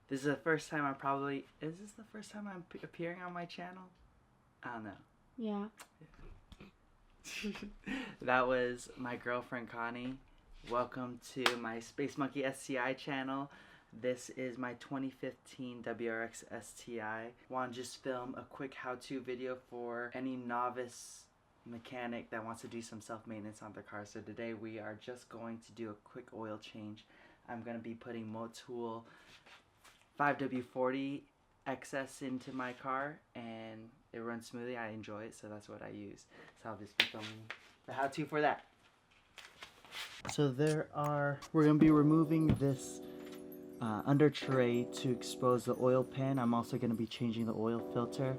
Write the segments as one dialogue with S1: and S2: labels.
S1: This is the first time is this the first time I'm appearing on my channel? I don't know.
S2: Yeah.
S1: That was my girlfriend Connie. Welcome to my Space Monkey STI channel. This is my 2015 WRX STI. Want to just film a quick how-to video for any novice mechanic that wants to do some self-maintenance on their car. So today we are just going to do a quick oil change. I'm going to be putting Motul 5W40 XS into my car and it runs smoothly. I enjoy it, so that's what I use. So I'll just be filming the how-to for that. So we're going to be removing this under tray to expose the oil pan. I'm also going to be changing the oil filter.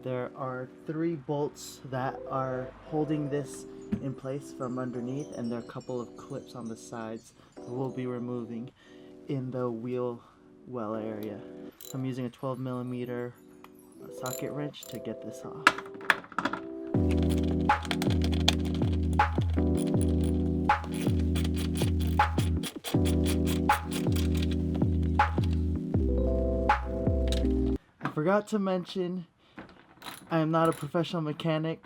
S1: There are 3 bolts that are holding this in place from underneath, and there are a couple of clips on the sides that we'll be removing in the wheel well area. I'm using a 12mm socket wrench to get this off. I forgot to mention, I am not a professional mechanic.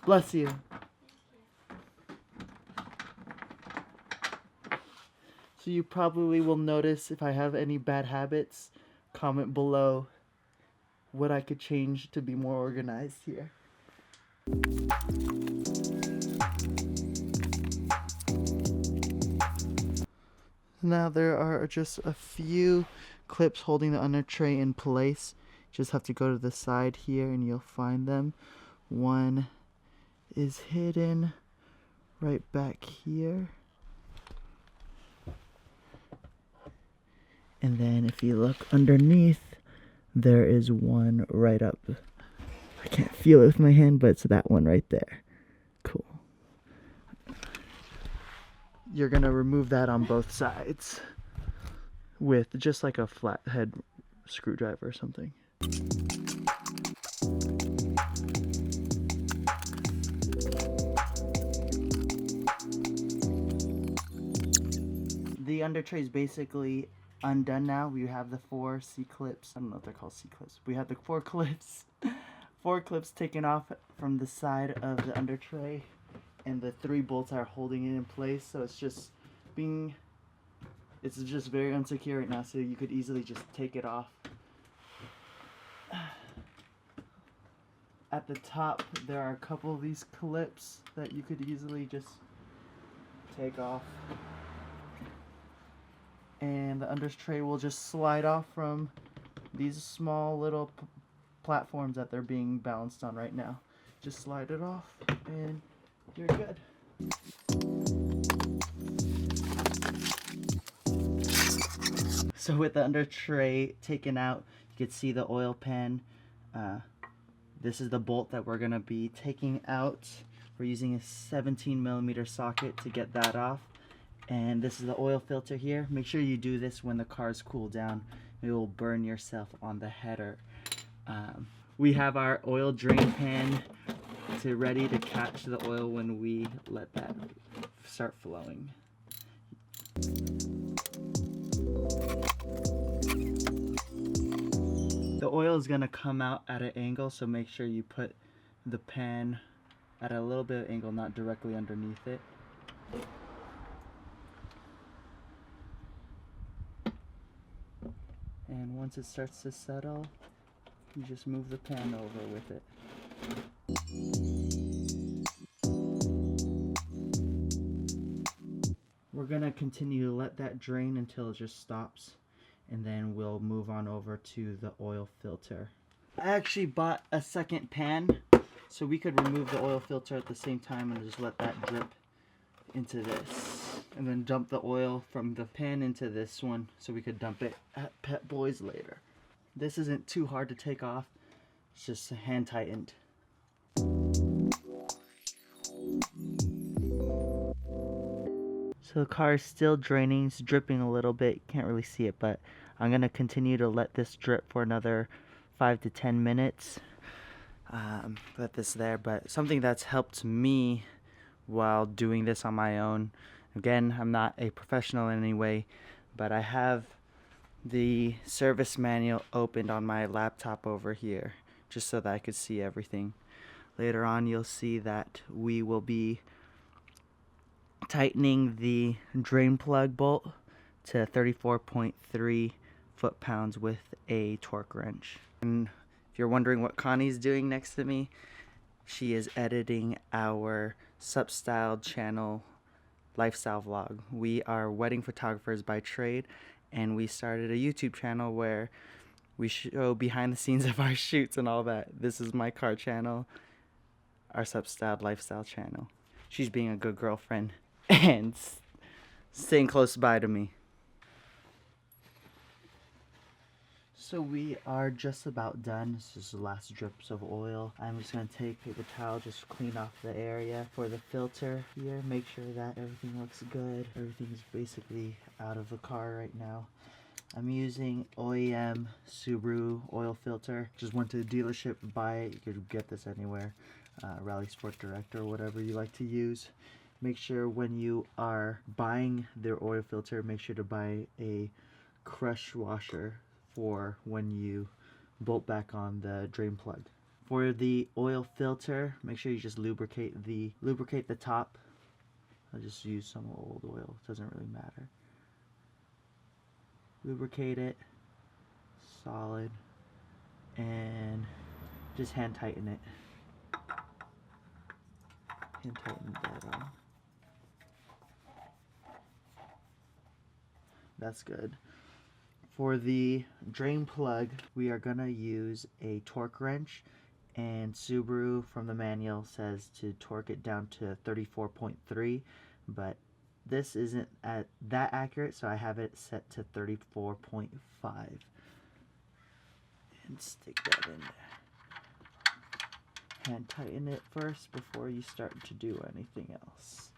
S1: Bless you. So you probably will notice if I have any bad habits. Comment below what I could change to be more organized here. Now there are just a few clips holding the under tray in place. Just have to go to the side here and you'll find them. One is hidden right back here. And then if you look underneath, there is one right up. I can't feel it with my hand, but it's that one right there. Cool. You're gonna remove that on both sides with just like a flathead screwdriver or something. The under tray is basically undone now. We have the 4 C-clips. I don't know if they're called C-clips. We have the 4 clips. 4 clips taken off from the side of the under tray, and the 3 bolts are holding it in place. So it's just very unsecure right now. So you could easily just take it off. At the top, there are a couple of these clips that you could easily just take off. And the under tray will just slide off from these small little platforms that they're being balanced on right now. Just slide it off and you're good. So with the under tray taken out, you can see the oil pan. This is the bolt that we're gonna be taking out. We're using a 17mm socket to get that off. And this is the oil filter here. Make sure you do this when the cars cool down. It will burn yourself on the header. We have our oil drain pan ready to catch the oil when we let that start flowing. The oil is going to come out at an angle, so make sure you put the pan at a little bit of angle, not directly underneath it. And once it starts to settle, you just move the pan over with it. We're gonna continue to let that drain until it just stops, and then we'll move on over to the oil filter. I actually bought a second pan, so we could remove the oil filter at the same time and just let that drip into this. And then dump the oil from the pan into this one so we could dump it at Pet Boys later. This isn't too hard to take off, it's just hand tightened. So the car is still draining, it's dripping a little bit, can't really see it, but I'm gonna continue to let this drip for another 5 to 10 minutes. Let this there, but something that's helped me while doing this on my own. Again, I'm not a professional in any way, but I have the service manual opened on my laptop over here, just so that I could see everything. Later on, you'll see that we will be tightening the drain plug bolt to 34.3 foot-pounds with a torque wrench. And if you're wondering what Connie's doing next to me, she is editing our Substyled channel lifestyle vlog. We are wedding photographers by trade, and we started a YouTube channel where we show behind the scenes of our shoots and all that. This is my car channel, our Substyled lifestyle channel. She's being a good girlfriend and staying close by to me. So we are just about done. This is the last drips of oil. I'm just going to take paper towel, just clean off the area for the filter here. Make sure that everything looks good. Everything's basically out of the car right now. I'm using OEM Subaru oil filter. Just went to the dealership, buy it. You could get this anywhere. Rally Sport Direct or whatever you like to use. Make sure when you are buying their oil filter, make sure to buy a crush washer for when you bolt back on the drain plug. For the oil filter, make sure you just lubricate the top. I'll just use some old oil, it doesn't really matter. Lubricate it solid and just hand tighten it. Hand tighten that on. That's good. For the drain plug, we are gonna use a torque wrench, and Subaru from the manual says to torque it down to 34.3, but this isn't that accurate, so I have it set to 34.5. And stick that in there. Hand tighten it first before you start to do anything else.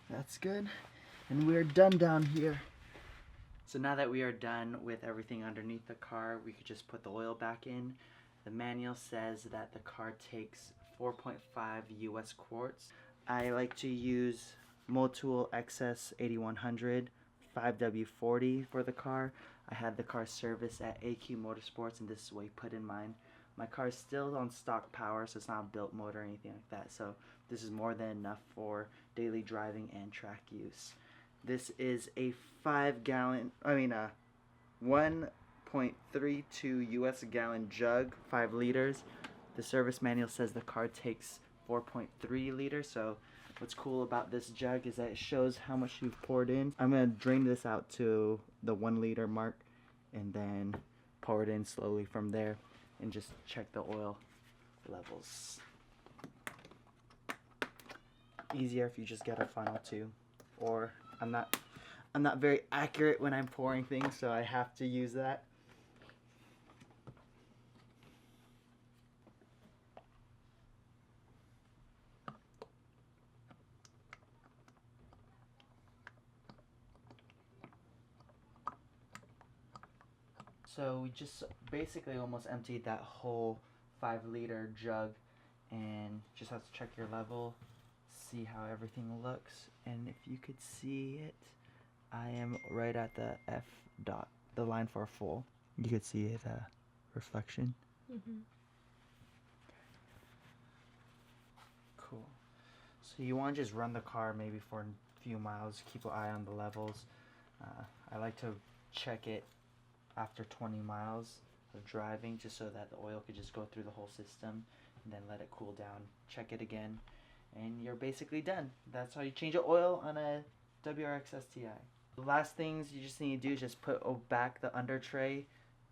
S1: That's good, and we're done down here. So now that we are done with everything underneath the car, we could just put the oil back in. The manual says that the car takes 4.5 US quarts. I like to use Motul XS 8100 5W40 for the car. I had the car serviced at AQ Motorsports, and this is what he put in mine. My car is still on stock power, so it's not a built motor or anything like that, so this is more than enough for daily driving and track use. This is a 1.32 US gallon jug, 5 liters. The service manual says the car takes 4.3 liters, so what's cool about this jug is that it shows how much you've poured in. I'm going to drain this out to the 1 liter mark and then pour it in slowly from there and just check the oil levels. Easier if you just get a funnel too, or I'm not very accurate when I'm pouring things, so I have to use that. So we just basically almost emptied that whole 5 liter jug, and just have to check your level, see how everything looks, and if you could see it, I am right at the F dot, the line for full. You could see it, reflection. Mm-hmm. Cool. So you want to just run the car maybe for a few miles, keep an eye on the levels. I like to check it after 20 miles of driving, just so that the oil could just go through the whole system, and then let it cool down. Check it again, and you're basically done. That's how you change the oil on a WRX STI. The last things you just need to do is just put back the under tray,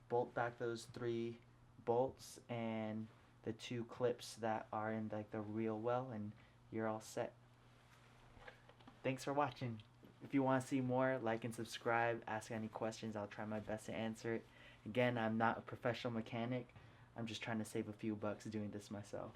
S1: bolt back those 3 bolts and the 2 clips that are in like the reel well, and you're all set. Thanks for watching. If you want to see more, like and subscribe, ask any questions, I'll try my best to answer it. Again, I'm not a professional mechanic, I'm just trying to save a few bucks doing this myself.